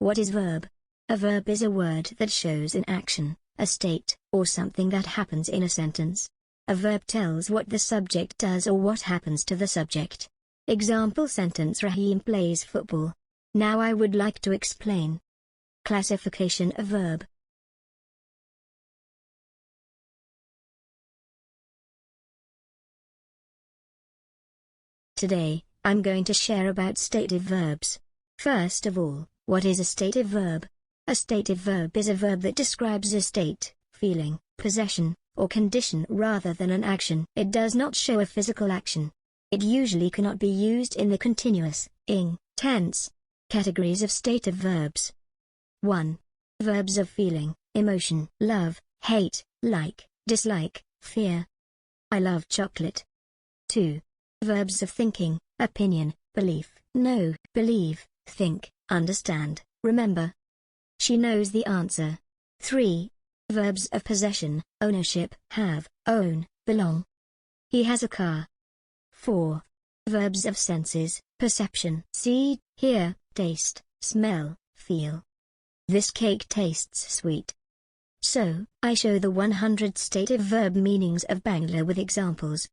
What is verb? A verb is a word that shows an action, a state, or something that happens in a sentence. A verb tells what the subject does or what happens to the subject. Example sentence: Rahim plays football. Now I would like to explain. Classification of verb. Today, I'm going to share about stative verbs. First of all, what is a stative verb? A stative verb is a verb that describes a state, feeling, possession, or condition rather than an action. It does not show a physical action. It usually cannot be used in the continuous, ing, tense. Categories of stative verbs. 1. Verbs of feeling, emotion: love, hate, like, dislike, fear. I love chocolate. 2. Verbs of thinking, opinion, belief: know, believe, think, understand, remember. She knows the answer. 3. Verbs of possession, ownership: have, own, belong. He has a car. 4. Verbs of senses, perception: see, hear, taste, smell, feel. This cake tastes sweet. So, I show the 100 stative verb meanings of Bangla with examples.